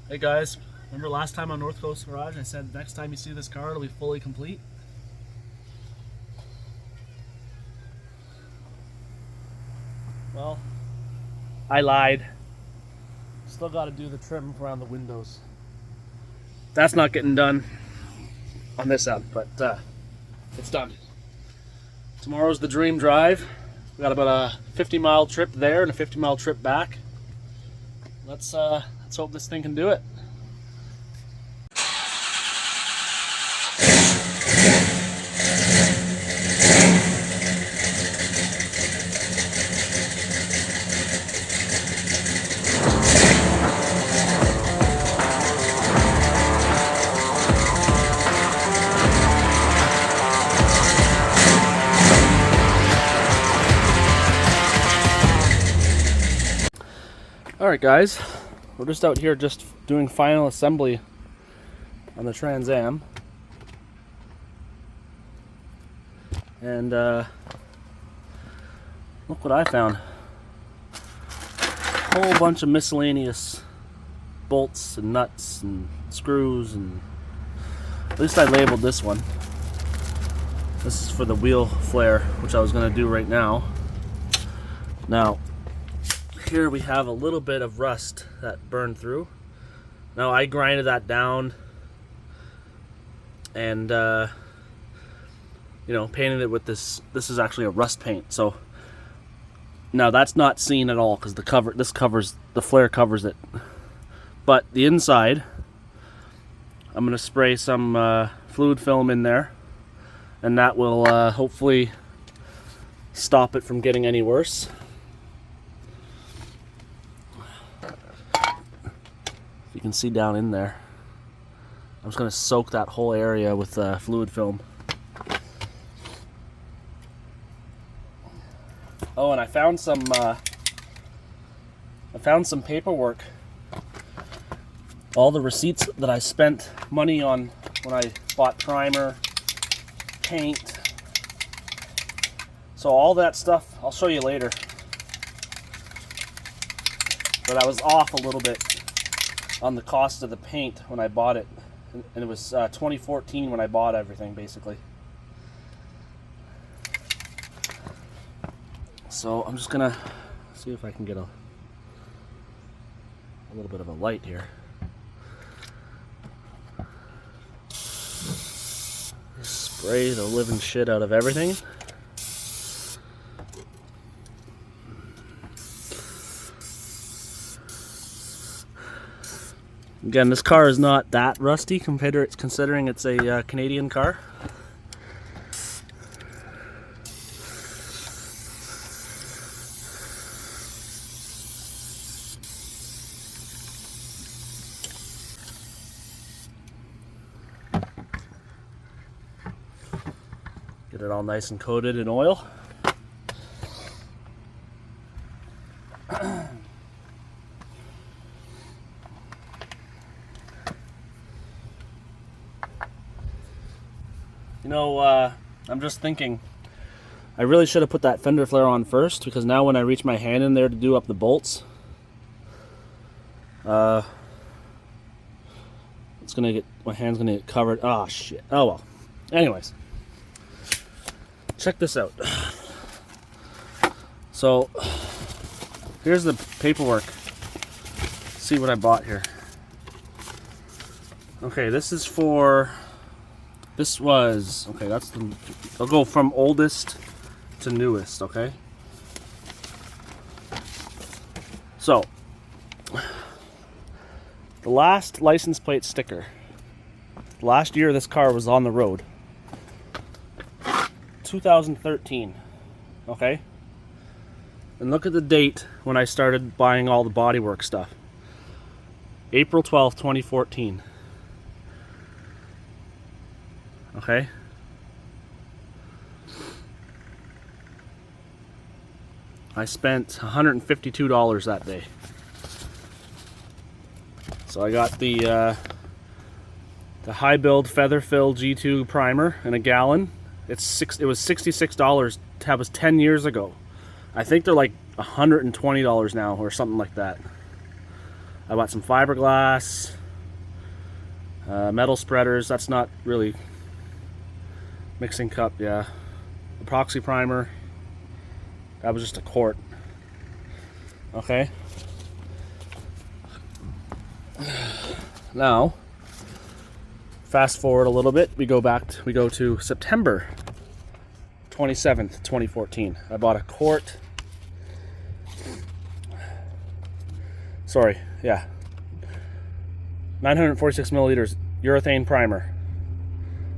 Hey guys, remember last time on North Coast Garage I said next time you see this car it'll be fully complete? Well, I lied. Still got to do the trim around the windows. That's not getting done on this end, but it's done. Tomorrow's the Dream Drive. We got about a 50-mile trip there and a 50-mile trip back. Let's hope this thing can do it. Alright guys, we're just out here just doing final assembly on the Trans Am. And look what I found. A whole bunch of miscellaneous bolts and nuts and screws, and at least I labeled this one. This is for the wheel flare, which I was going to do right now. Now, here we have a little bit of rust that burned through. Now I grinded that down and painted it with this. This is actually a rust paint. So now that's not seen at all because the flare covers it. But the inside, I'm gonna spray some fluid film in there, and that will hopefully stop it from getting any worse. You can see down in there. I'm just going to soak that whole area with fluid film. Oh, and I found some paperwork. All the receipts that I spent money on when I bought primer, paint. So all that stuff, I'll show you later. But I was off a little bit on the cost of the paint when I bought it, and it was 2014 when I bought everything basically. So I'm just gonna see if I can get a little bit of a light here. Spray the living shit out of everything. Again, this car is not that rusty considering it's a Canadian car. Get it all nice and coated in oil. I'm just thinking, I really should have put that fender flare on first, because now when I reach my hand in there to do up the bolts, my hand's gonna get covered. Oh shit. Oh well. Anyways, check this out. So here's the paperwork. See what I bought here. Okay, I'll go from oldest to newest, okay? So, the last license plate sticker, last year this car was on the road, 2013, okay? And look at the date when I started buying all the bodywork stuff. April 12th, 2014. Okay? I spent $152 that day. So I got the high build feather fill G2 primer in a gallon. It was $66. That was 10 years ago. I think they're like $120 now or something like that. I bought some fiberglass, metal spreaders. That's not really mixing cup, yeah. Epoxy primer. That was just a quart. Okay. Now, fast forward a little bit. We go to September 27th, 2014. I bought a quart. Sorry, yeah. 946 milliliters urethane primer.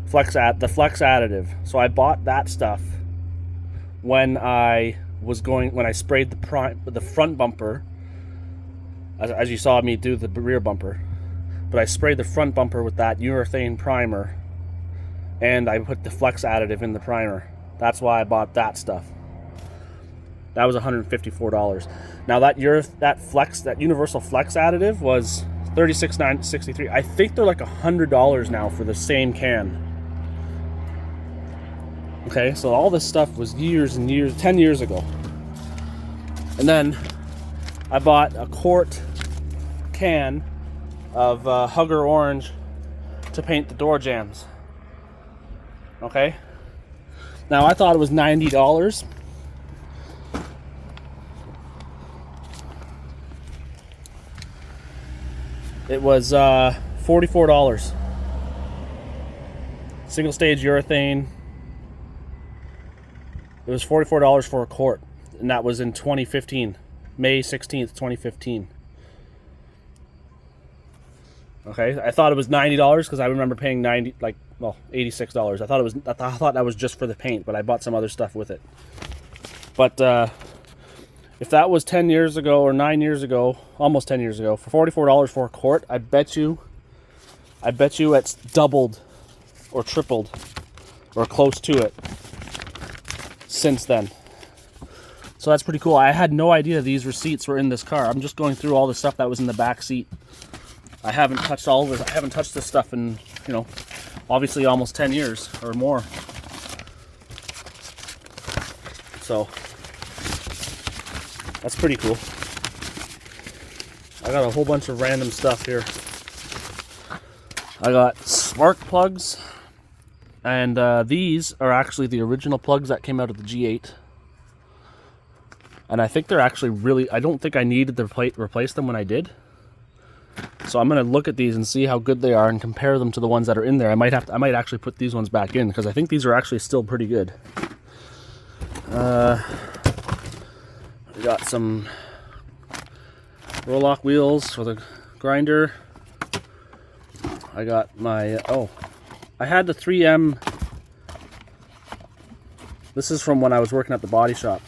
The flex additive. So I bought that stuff when I sprayed the front bumper, as you saw me do the rear bumper. But I sprayed the front bumper with that urethane primer, and I put the flex additive in the primer. That's why I bought that stuff. That was $154. Now that universal flex additive was $36.63. I think they're like $100 now for the same can. Okay, so all this stuff was years and years, 10 years ago. And then I bought a quart can of Hugger Orange to paint the door jambs. Okay? Now I thought it was $90. It was $44. Single stage urethane. It was $44 for a quart, and that was in 2015, May 16th, 2015. Okay, I thought it was $90 because I remember paying $86. I thought that was just for the paint, but I bought some other stuff with it. But if that was 10 years ago or 9 years ago, almost 10 years ago, for $44 for a quart, I bet you it's doubled or tripled or close to it since then. So that's pretty cool. I had no idea these receipts were in this car. I'm just going through all the stuff that was in the back seat. I haven't touched all of this. I haven't touched this stuff in, obviously almost 10 years or more. So that's pretty cool. I got a whole bunch of random stuff here. I got spark plugs, and these are actually the original plugs that came out of the G8. And I think they're actually really, I don't think I needed to replace them when I did. So I'm going to look at these and see how good they are and compare them to the ones that are in there. I might actually put these ones back in because I think these are actually still pretty good. We got some roll-lock wheels for the grinder. I got my, I had the 3M. This is from when I was working at the body shop.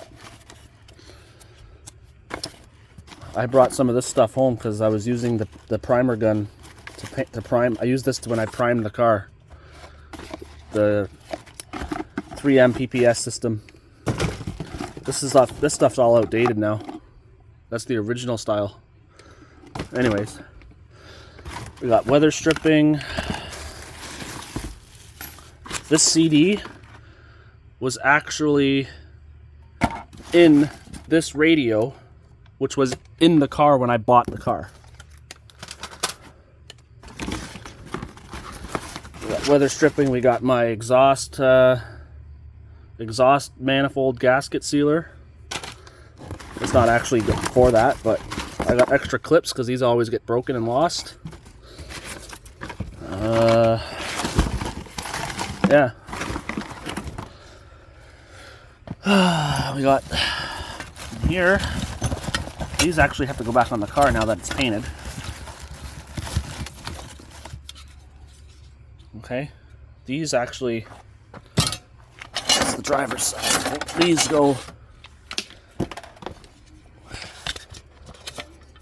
I brought some of this stuff home because I was using the primer gun to prime. I used this when I primed the car. The 3M PPS system. This stuff's all outdated now. That's the original style. Anyways, we got weather stripping. This CD was actually in this radio, which was in the car when I bought the car. We got weather stripping. We got my exhaust manifold gasket sealer. It's not actually good for that, but I got extra clips because these always get broken and lost. Yeah. We got here. These actually have to go back on the car now that it's painted. Okay. These actually, that's the driver's side.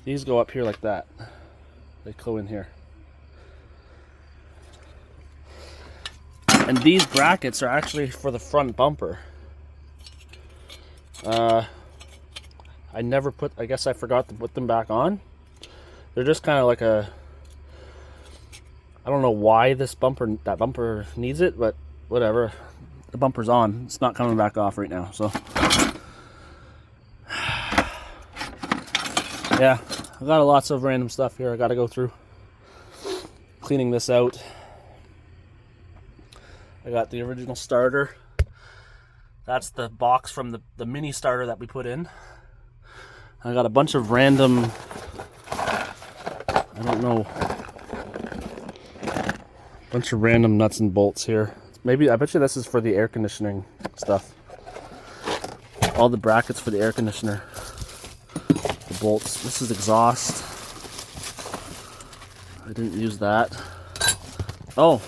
These go up here like that. They go in here. And these brackets are actually for the front bumper. I guess I forgot to put them back on. They're just kind of like I don't know why that bumper needs it, but whatever. The bumper's on. It's not coming back off right now, so. Yeah, I got lots of random stuff here I got to go through. Cleaning this out. I got the original starter. That's the box from the mini starter that we put in. I got a bunch of random, I don't know, bunch of random nuts and bolts here. Maybe, I bet you this is for the air conditioning stuff. All the brackets for the air conditioner. The bolts. This is exhaust. I didn't use that. Oh.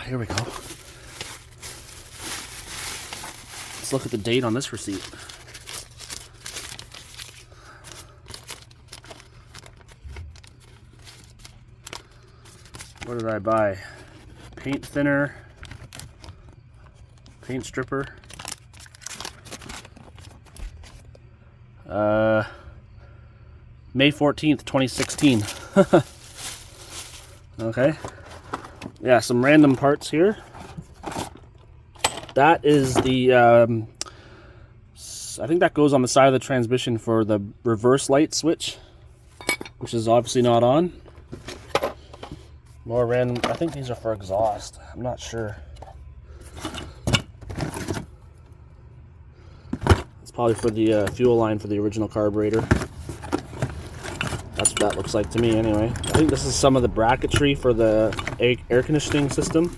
Here we go. Let's look at the date on this receipt. What did I buy? Paint thinner, paint stripper. May 14th, 2016. Okay. Yeah, some random parts here. That is the, I think that goes on the side of the transmission for the reverse light switch, which is obviously not on. More random, I think these are for exhaust. I'm not sure. It's probably for the fuel line for the original carburetor. That's what that looks like to me anyway. I think this is some of the bracketry for the air conditioning system.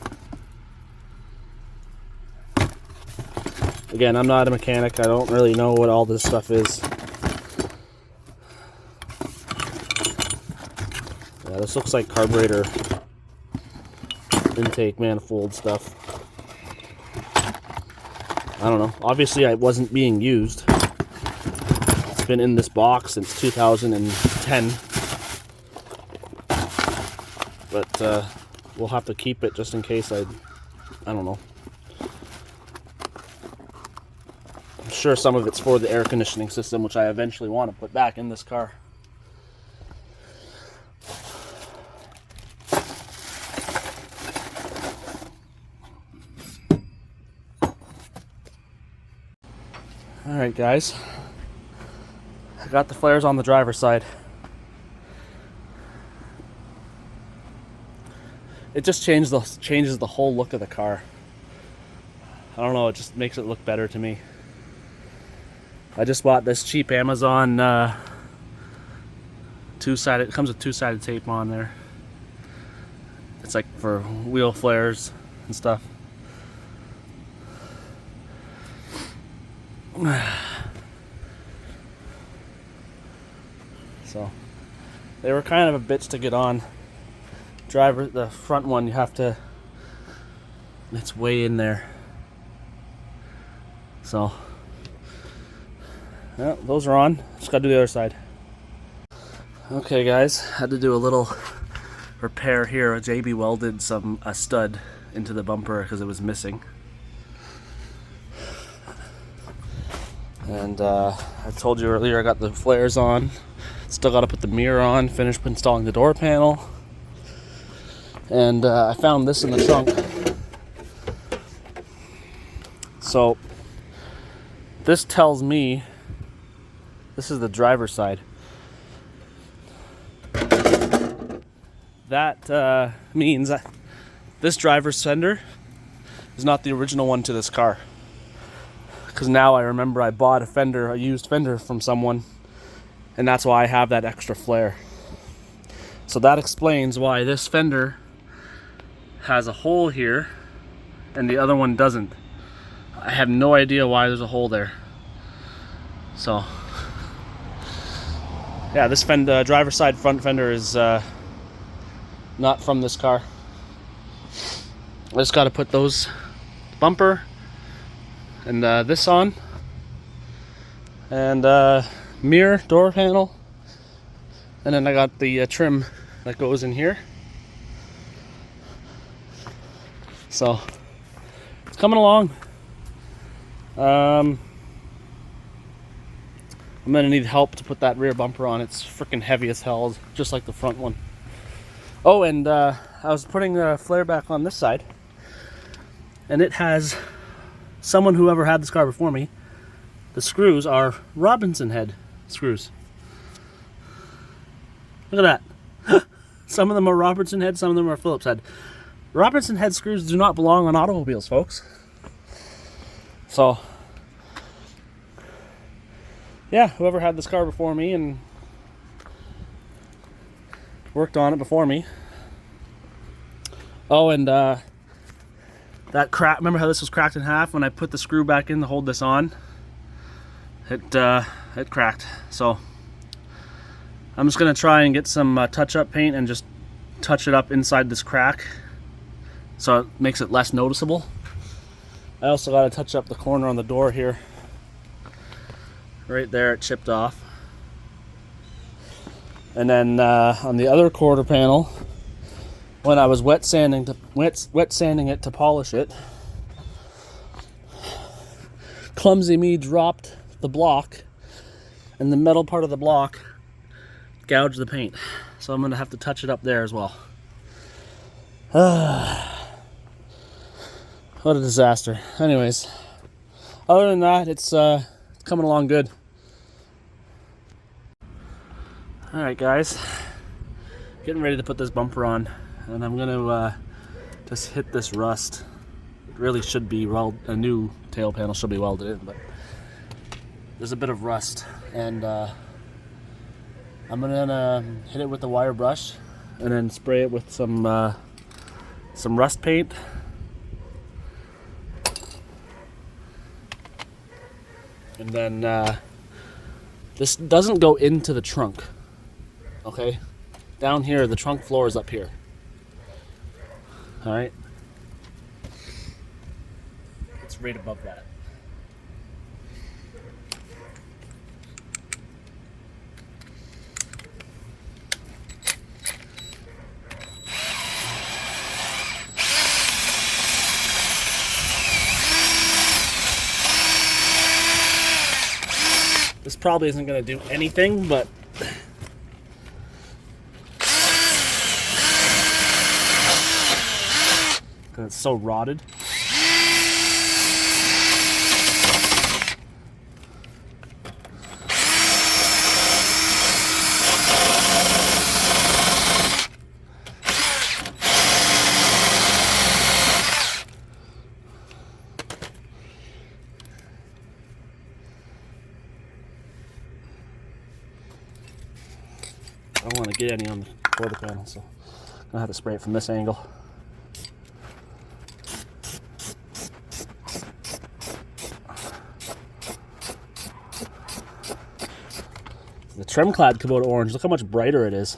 Again, I'm not a mechanic. I don't really know what all this stuff is. Yeah, this looks like carburetor intake manifold stuff. I don't know. Obviously, it wasn't being used. It's been in this box since 2010. But we'll have to keep it just in case I don't know. I'm sure some of it's for the air conditioning system, which I eventually want to put back in this car. Alright guys, I got the flares on the driver's side. It just changes the whole look of the car. I don't know, it just makes it look better to me. I just bought this cheap Amazon two-sided, it comes with two-sided tape on there. It's like for wheel flares and stuff. So they were kind of a bitch to get on. The front one, you have to, it's way in there. So yeah, those are on. Just gotta do the other side. Okay guys, had to do a little repair here. JB welded a stud into the bumper because it was missing. And I told you earlier I got the flares on. Still got to put the mirror on, finish installing the door panel. And I found this in the trunk. So this tells me, this is the driver's side. That means that this driver's fender is not the original one to this car. Because now I remember I bought a used fender from someone, and that's why I have that extra flare. So that explains why this fender has a hole here and the other one doesn't. I have no idea why there's a hole there. So yeah, this driver's side front fender is not from this car. I just got to put those bumper and this on, and mirror, door panel, and then I got the trim that goes in here. So it's coming along. I'm gonna need help to put that rear bumper on. It's freaking heavy as hell, just like the front one. Oh, and I was putting the flare back on this side, and it has, whoever had this car before me, the screws are Robinson head screws. Look at that. Some of them are Robertson head, some of them are Phillips head. Robertson head screws do not belong on automobiles, folks. So, yeah, whoever had this car before me and worked on it before me. Oh, and that crack, remember how this was cracked in half? When I put the screw back in to hold this on, it cracked. So I'm just gonna try and get some touch-up paint and just touch it up inside this crack so it makes it less noticeable. I also got to touch up the corner on the door here. Right there, it chipped off. And then on the other quarter panel, when I was wet sanding it to polish it, clumsy me dropped the block, and the metal part of the block gouged the paint. So I'm gonna have to touch it up there as well. What a disaster. Anyways, other than that, it's coming along good. Alright guys, getting ready to put this bumper on, and I'm gonna just hit this rust. It really should be a new tail panel should be welded in, but there's a bit of rust, and I'm gonna hit it with the wire brush and then spray it with some rust paint. And then this doesn't go into the trunk, okay? Down here, the trunk floor is up here. All right? It's right above that. This probably isn't going to do anything, but because it's so rotted. I don't want to get any on the quarter panel, so I'm gonna have to spray it from this angle. The trim clad Kubota orange, look how much brighter it is.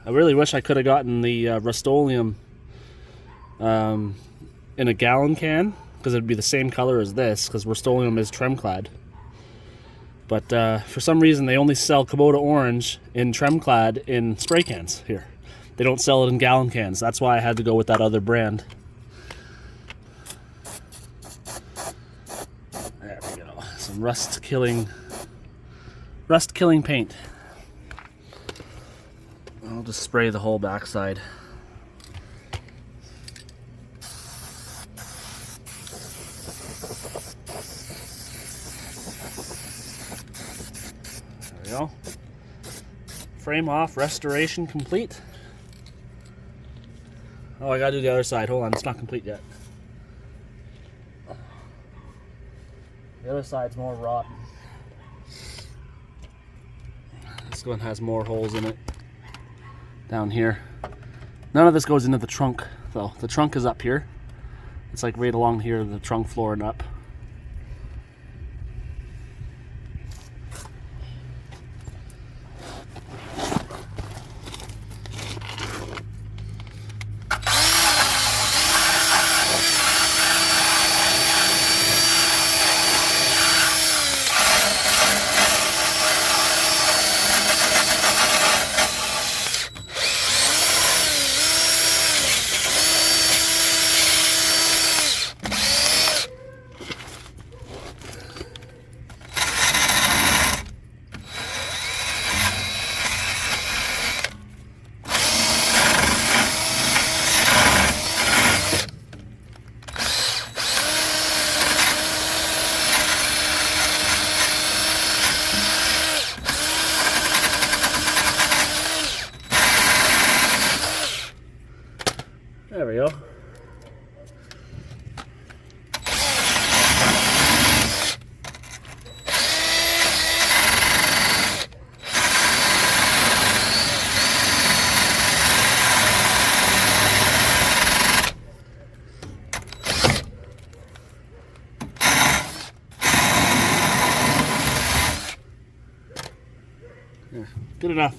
I really wish I could have gotten the Rust-Oleum in a gallon can, because it would be the same color as this, because Rust-Oleum is trim clad. But for some reason they only sell Kubota orange in trim clad in spray cans here. They don't sell it in gallon cans. That's why I had to go with that other brand. There we go. Some rust killing paint. I'll just spray the whole backside. There we go. Frame off, restoration complete. Oh, I gotta do the other side. Hold on, it's not complete yet. The other side's more rotten. This one has more holes in it down here. None of this goes into the trunk though. The trunk is up here. It's like right along here, the trunk floor and up. Good enough.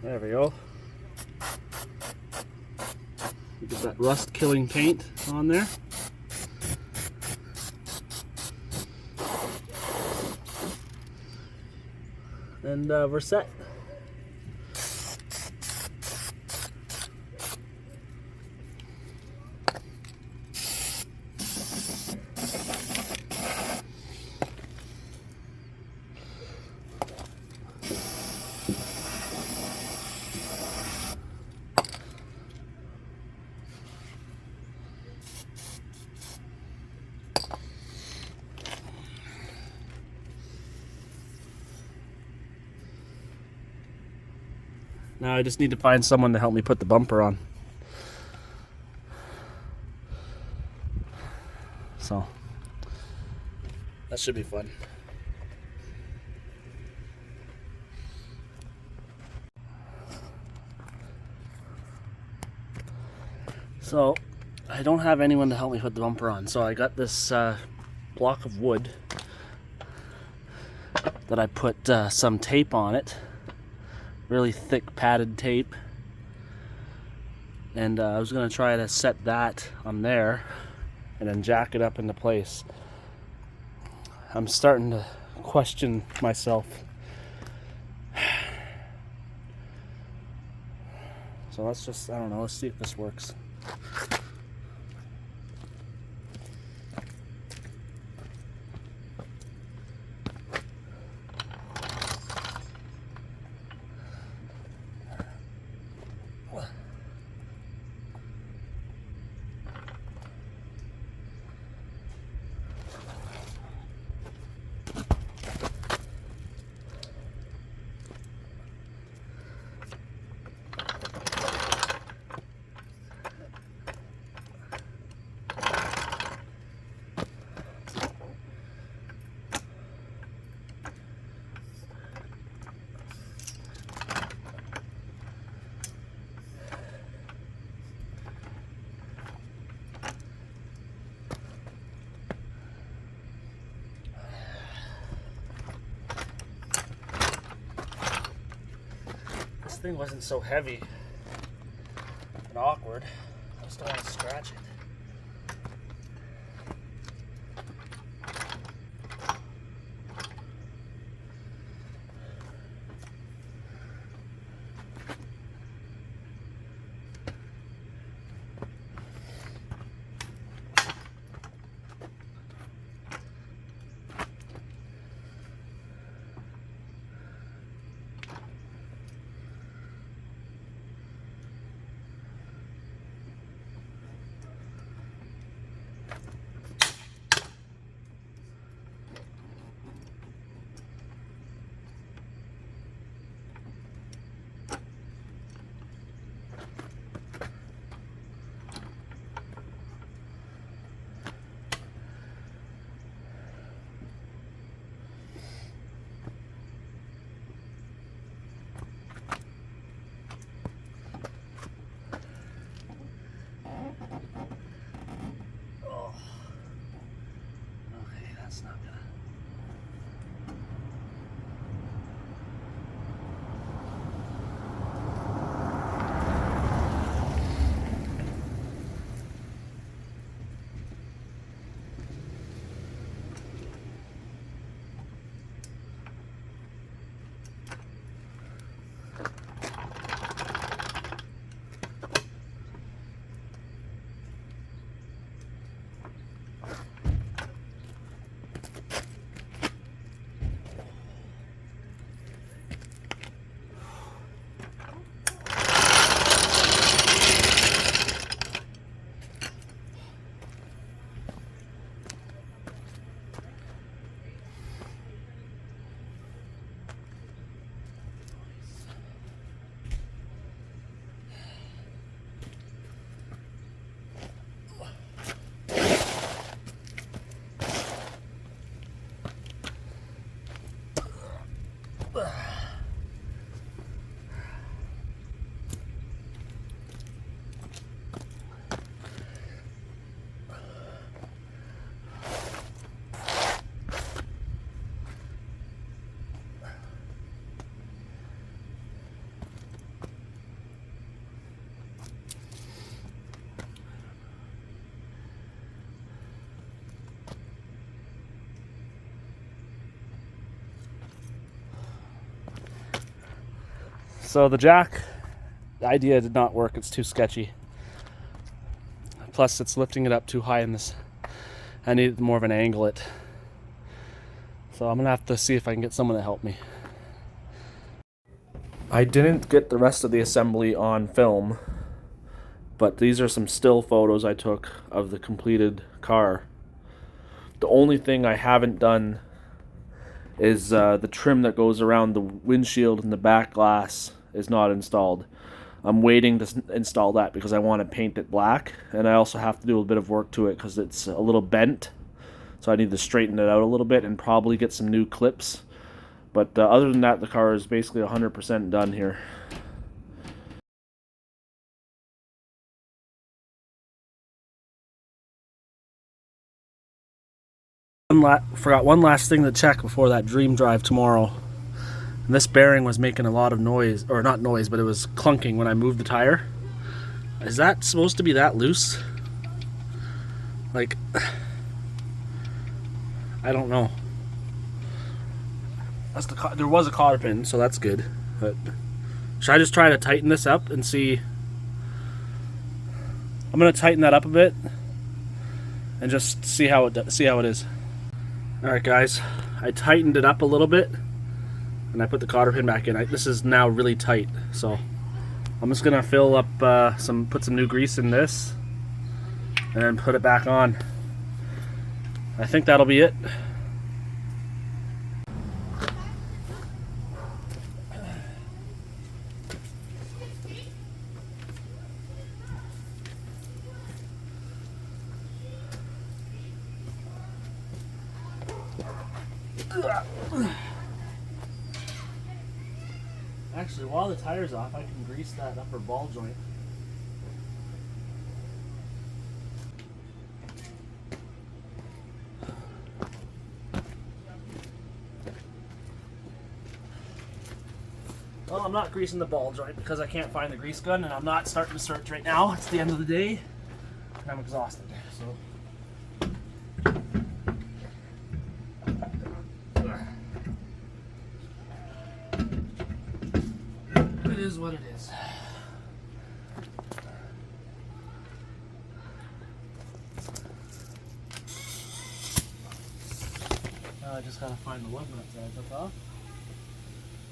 There we go. Get that rust killing paint on there. And we're set. Now I just need to find someone to help me put the bumper on. So that should be fun. So I don't have anyone to help me put the bumper on, so I got this block of wood that I put some tape on it. Really thick padded tape, and I was going to try to set that on there and then jack it up into place. I'm starting to question myself. So let's just, I don't know, let's see if this works. This thing wasn't so heavy and awkward. I just don't want to scratch it. So the jack idea did not work. It's too sketchy. Plus it's lifting it up too high in this. I needed more of an angle it. So I'm gonna have to see if I can get someone to help me. I didn't get the rest of the assembly on film, but these are some still photos I took of the completed car. The only thing I haven't done is the trim that goes around the windshield and the back glass is not installed. I'm waiting to install that because I want to paint it black, and I also have to do a bit of work to it because it's a little bent, so I need to straighten it out a little bit and probably get some new clips. But other than that, the car is basically 100% done here. Forgot one last thing to check before that DreamDrive tomorrow. And this bearing was making a lot of noise, or not noise, but it was clunking when I moved the tire. Is that supposed to be that loose? Like, I don't know. There was a cotter pin, so that's good. But should I just try to tighten this up and see? I'm gonna tighten that up a bit and just see how it is. All right, guys, I tightened it up a little bit, and I put the cotter pin back in. This is now really tight, so I'm just gonna fill up put some new grease in this, and then put it back on. I think that'll be it. Actually, while the tire's off, I can grease that upper ball joint. Well, I'm not greasing the ball joint because I can't find the grease gun, and I'm not starting to search right now. It's the end of the day, and I'm exhausted. So. It is what it is. Now I just gotta find the lug nuts that I took off,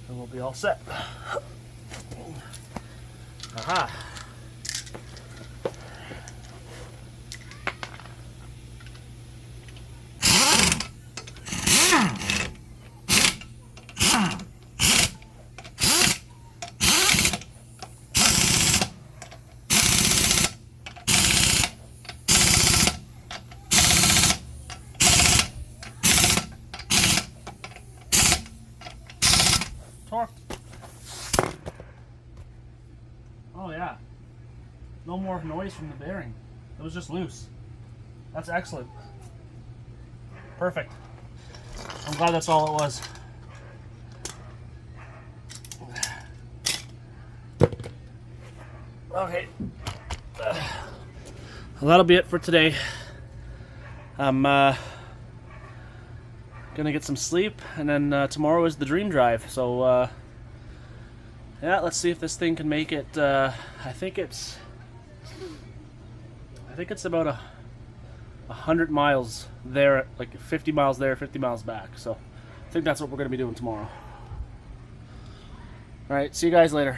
and we'll be all set. Aha! Torque. Oh yeah. No more noise from the bearing. It was just loose. That's excellent. Perfect. I'm glad that's all it was. Okay. Well, that'll be it for today. I'm gonna get some sleep, and then tomorrow is the DreamDrive. So yeah, let's see if this thing can make it. I think it's about 100 miles there, like 50 miles there, 50 miles back. So I think that's what we're gonna be doing tomorrow. All right, see you guys later.